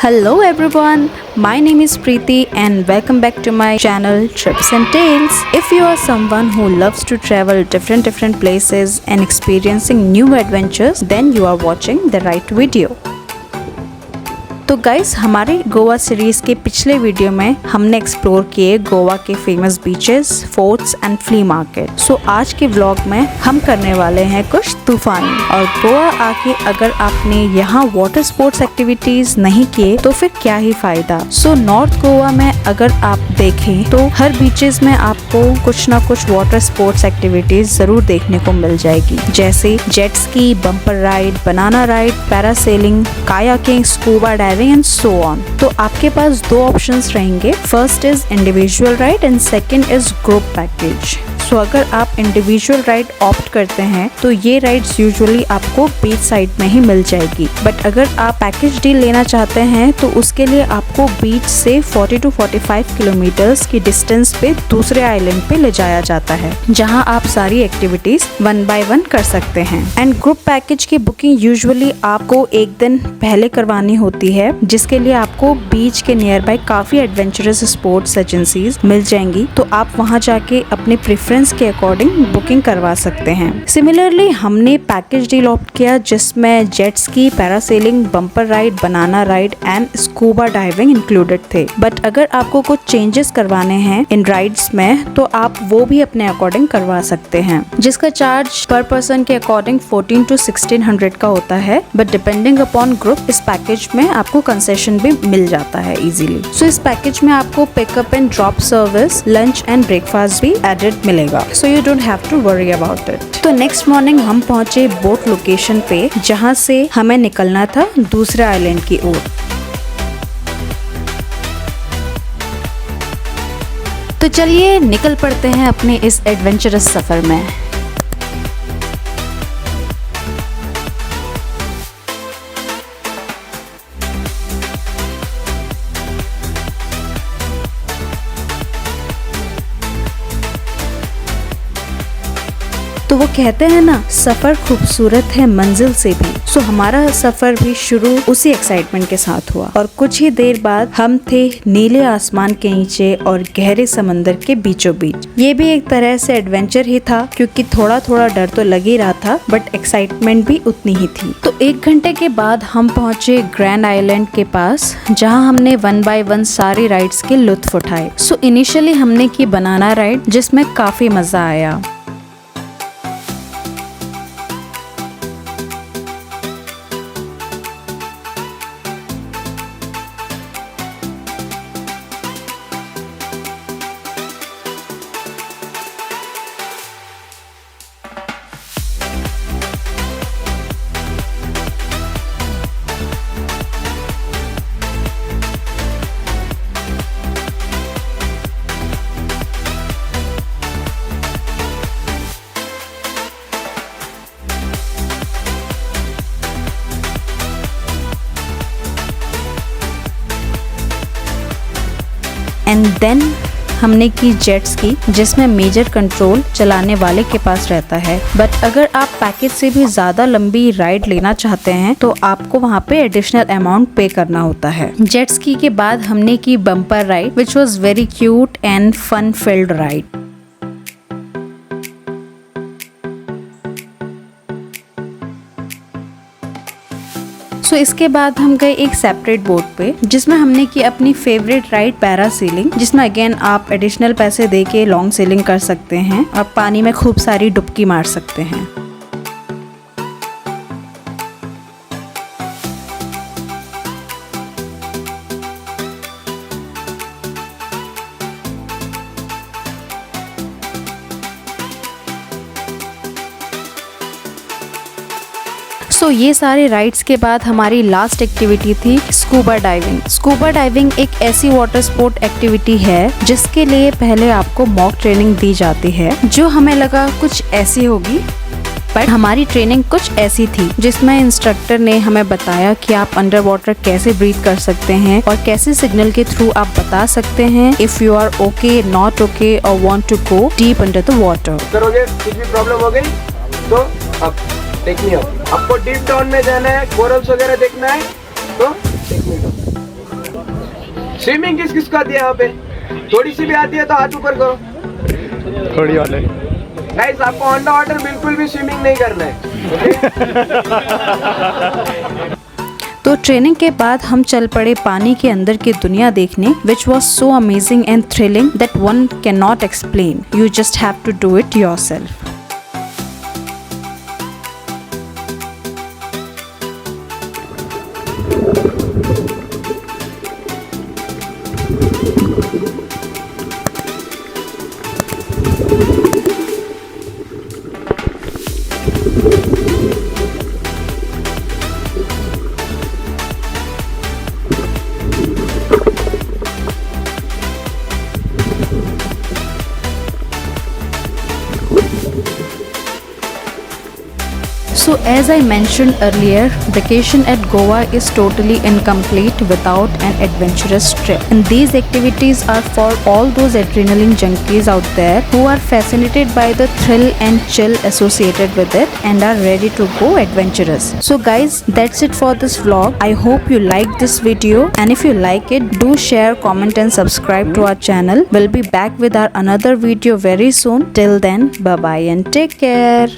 Hello everyone, my name is Preeti and welcome back to my channel Trips and Tales. If you are someone who loves to travel different places and experiencing new adventures, then you are watching the right video. तो guys, हमारे Goa series के पिछले video में हमने explore किए गोवा के famous beaches, forts and flea market. So आज के व्लॉग में हम करने वाले हैं कुछ तूफानी। और गोवा आके अगर आपने यहाँ वाटर स्पोर्ट्स एक्टिविटीज नहीं किए तो फिर क्या ही फायदा। सो नॉर्थ गोवा में अगर आप देखें तो हर बीचेस में आपको कुछ ना कुछ वाटर स्पोर्ट्स एक्टिविटीज जरूर देखने को मिल जाएगी, जैसे jet ski, bumper ride, banana ride, parasailing, kayaking, scuba diving and so on. तो आपके पास दो ऑप्शंस रहेंगे, first is individual ride and second is group package. So अगर आप इंडिविजुअल राइड ऑप्ट करते हैं तो ये राइड्स यूजुअली आपको बीच साइड में ही मिल जाएगी, बट अगर आप पैकेज डील लेना चाहते हैं तो उसके लिए आपको बीच से 40 to 45 किलोमीटर्स की डिस्टेंस पे दूसरे आइलैंड पे ले जाया जाता है, जहां आप सारी एक्टिविटीज 1 by 1 कर सकते हैं। एंड ग्रुप पैकेज की बुकिंग यूजुअली आपको एक दिन पहले करवानी होती है, जिसके लिए आपको बीच के नियर बाय काफी एडवेंचरस स्पोर्ट्स एजेंसीज मिल जाएंगी, तो आप वहां जाके अपने प्रेफरेंस के अकॉर्डिंग बुकिंग करवा सकते हैं। सिमिलरली हमने पैकेज डील ऑप्ट किया जिसमें jet ski, parasailing, bumper ride, banana ride and scuba diving included थे। बट अगर आपको कुछ चेंजेस करवाने हैं इन राइड्स में तो आप वो भी अपने अकॉर्डिंग करवा सकते हैं, जिसका चार्ज पर पर्सन के अकॉर्डिंग 1400 to 1600 का होता है, बट डिपेंडिंग अपॉन ग्रुप इस पैकेज में आपको कंसेशन भी मिल जाता है इजीली। सो इस पैकेज में आपको pickup and drop service, lunch and breakfast भी एडेड मिलेगा, so you don't have to worry about it। तो नेक्स्ट मॉर्निंग हम पहुंचे बोट लोकेशन पे, जहां से हमें निकलना था दूसरे आइलैंड की ओर। तो चलिए निकल पड़ते हैं अपने इस एडवेंचरस सफर में। तो वो कहते हैं ना, सफर खूबसूरत है मंजिल से भी। सो हमारा सफर भी शुरू उसी एक्साइटमेंट के साथ हुआ और कुछ ही देर बाद हम थे नीले आसमान के नीचे और गहरे समंदर के बीचों बीच। ये भी एक तरह से एडवेंचर ही था, क्योंकि थोड़ा थोड़ा डर तो लग ही रहा था, बट एक्साइटमेंट भी उतनी ही थी। तो 1 घंटे के बाद हम पहुंचे ग्रैंड आइलैंड के पास, जहाँ हमने 1 by 1 सारी राइड्स के लुत्फ उठाए। सो इनिशियली हमने की बनाना राइड, जिसमें काफी मजा आया। एंड देन हमने की जेट स्की, जिसमें मेजर कंट्रोल चलाने वाले के पास रहता है, बट अगर आप पैकेज से भी ज्यादा लंबी राइड लेना चाहते हैं तो आपको वहाँ पे एडिशनल अमाउंट पे करना होता है। जेट स्की के बाद हमने की bumper ride, which was very cute and fun filled ride. तो इसके बाद हम गए एक सेपरेट बोट पे, जिसमें हमने की अपनी फेवरेट राइड पैरासेलिंग, जिसमें अगेन आप एडिशनल पैसे दे के लॉन्ग सेलिंग कर सकते हैं और पानी में खूब सारी डुबकी मार सकते हैं। सो ये सारे राइड्स के बाद हमारी लास्ट एक्टिविटी थी स्कूबा डाइविंग। स्कूबा डाइविंग एक ऐसी वाटर स्पोर्ट एक्टिविटी है जिसके लिए पहले आपको मॉक ट्रेनिंग दी जाती है, जो हमें लगा कुछ ऐसी होगी, बट हमारी ट्रेनिंग कुछ ऐसी थी, जिसमें इंस्ट्रक्टर ने हमें बताया कि आप अंडर वाटर कैसे ब्रीथ कर सकते हैं और कैसे सिग्नल के थ्रू आप बता सकते हैं if you are okay, not okay और want to go deep under the water. करोगे, कुछ भी प्रॉब्लम हो गई तो अब टेक मी अप। आपको डीप डाउन में जाना है, कोरल्स वगैरह देखना है तो टेक मी अप। स्विमिंग किस किस को आती है यहाँ पे? थोड़ी सी भी आती है तो हाथ ऊपर करो। थोड़ी वाले गाइस आपको अंडर वाटर बिल्कुल भी स्विमिंग नहीं करना है, okay? तो ट्रेनिंग के बाद हम चल पड़े पानी के अंदर की दुनिया देखने, which was so amazing and thrilling that one can not explain, you just have to do it yourself. So as I mentioned earlier, vacation at Goa is totally incomplete without an adventurous trip. And these activities are for all those adrenaline junkies out there who are fascinated by the thrill and chill associated with it and are ready to go adventurous. So guys, that's it for this vlog. I hope you liked this video, and if you like it, do share, comment and subscribe to our channel. We'll be back with our another video very soon. Till then, bye bye and take care.